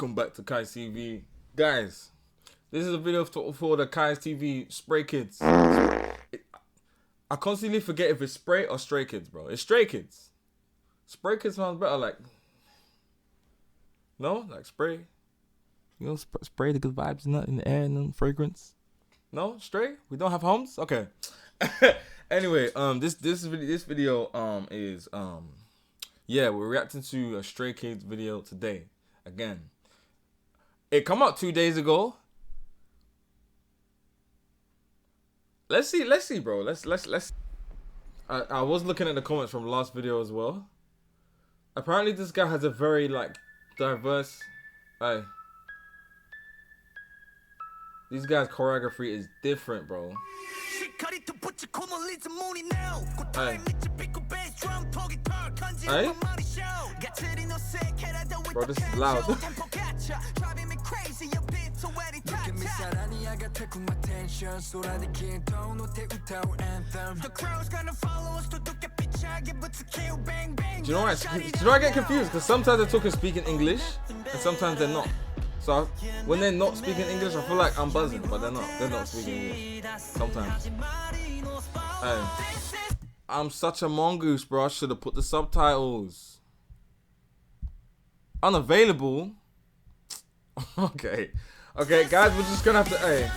Welcome back to Kai's TV. Guys, this is a video for the Kai's TV Spray Kids. I constantly forget if it's Spray or Stray Kids, bro. It's Stray Kids. Spray Kids sounds better, like... No? Like spray? You know, spray the good vibes in the air and the fragrance? No? Stray? We don't have homes? Okay. Anyway, this video is yeah, we're reacting to a Stray Kids video today. Again, it come out 2 days ago. Let's see, bro. Let's. I was looking at the comments from the last video as well. Apparently, this guy has a very like diverse. Hey, these guys' choreography is different, bro. Hey. Hey? Bro, this is loud. Do you know what I get confused? Because sometimes they're talking speaking English and sometimes they're not. So when they're not speaking English, I feel like I'm buzzing, but they're not. They're not speaking English sometimes. Hey. I'm such a mongoose, bro. I should have put the subtitles. Unavailable. Okay, guys, we're just gonna have to. Hey.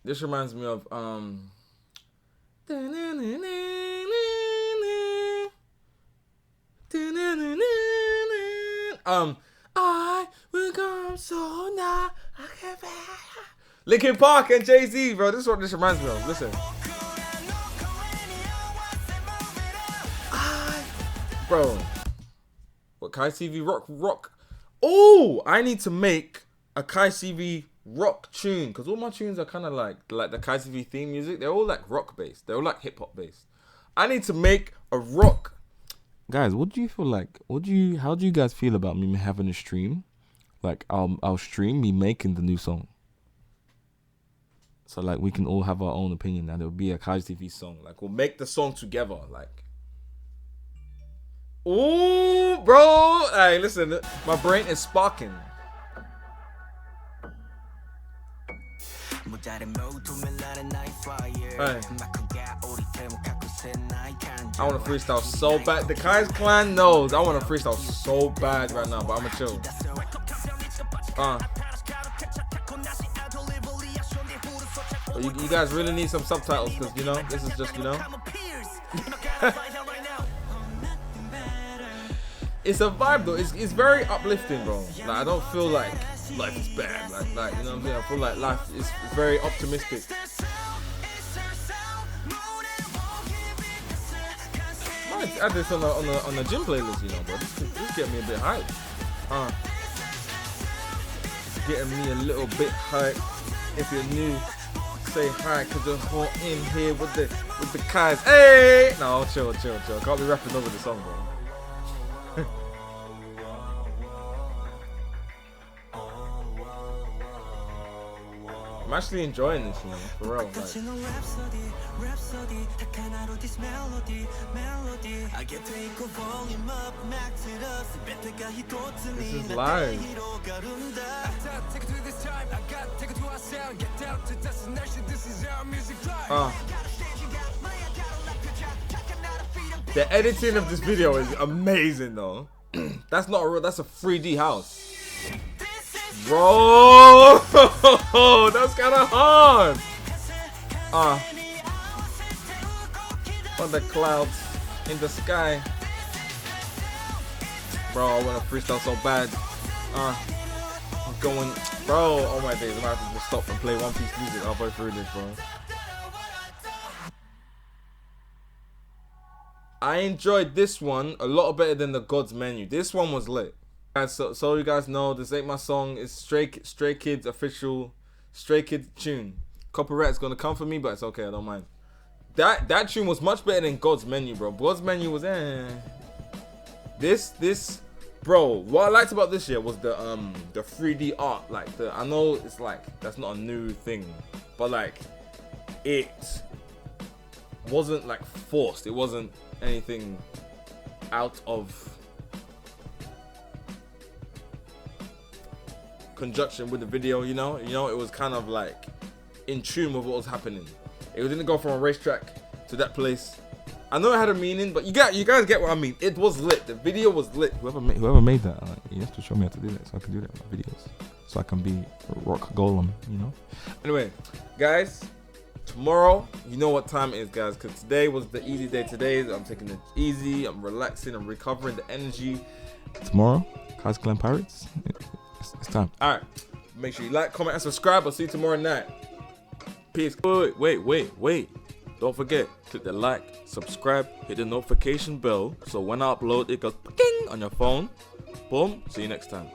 This reminds me of I will come so now. Linkin Park and Jay-Z, bro. This is what this reminds me of. Listen. Bro. What, Kai's TV rock? Oh, I need to make a Kai's TV rock tune. Because all my tunes are kind of like the Kai's TV theme music. They're all like rock based. They're all like hip hop based. I need to make a rock. Guys, what do you feel like? How do you guys feel about me having a stream? Like I'll stream me making the new song. So like we can all have our own opinion and it'll be a Kai's TV song. Like we'll make the song together. Like, ooh, bro. Hey, listen, my brain is sparking. Hey. I want to freestyle so bad. The Kai's clan knows I want to freestyle so bad right now, but I'm gonna chill. But you guys really need some subtitles because you know this is just It's a vibe though. It's very uplifting, bro. Like I don't feel like life is bad. Like you know what I'm saying. I feel like life is very optimistic. I might add this on the gym playlist, you know, bro. This get me a bit hype. It's getting me a little bit hype. If you're new, say hi, cause you're hot in here with the Kai's. Hey! No, chill. Can't be rapping over the song, bro. I'm actually enjoying this, you know, for real. Like. This is live. The editing of this video is amazing, though. That's not a real. That's a 3D house. Bro, that's kind of hard. On the clouds, in the sky. Bro, I want to freestyle so bad. I'm going, bro. Oh my days, I'm about to just stop and play One Piece music halfway through this, bro. I enjoyed this one a lot better than the God's Menu. This one was lit. Guys, so you guys know, this ain't my song. It's Stray Kids official Stray Kids tune. Copyright's gonna come for me, but it's okay. I don't mind. That tune was much better than God's Menu, bro. God's Menu was This Bro, what I liked about this year was the 3D art. Like I know it's like that's not a new thing, but like it wasn't like forced. It wasn't anything out of conjunction with the video, you know, it was kind of like in tune with what was happening. It didn't go from a racetrack to that place. I know it had a meaning, but you guys get what I mean. It was lit. The video was lit. Whoever made that, you have to show me how to do that, so I can do that in my videos, so I can be rock golem, you know. Anyway, guys, tomorrow, you know what time it is, guys, because today was the easy day. Today, I'm taking it easy. I'm relaxing. I'm recovering the energy. Tomorrow, Kai's Clan Pirates. It's time. All right. Make sure you like, comment, and subscribe. I'll see you tomorrow night. Peace. Wait. Don't forget, click the like, subscribe, hit the notification bell, so when I upload, it goes ping on your phone. Boom. See you next time.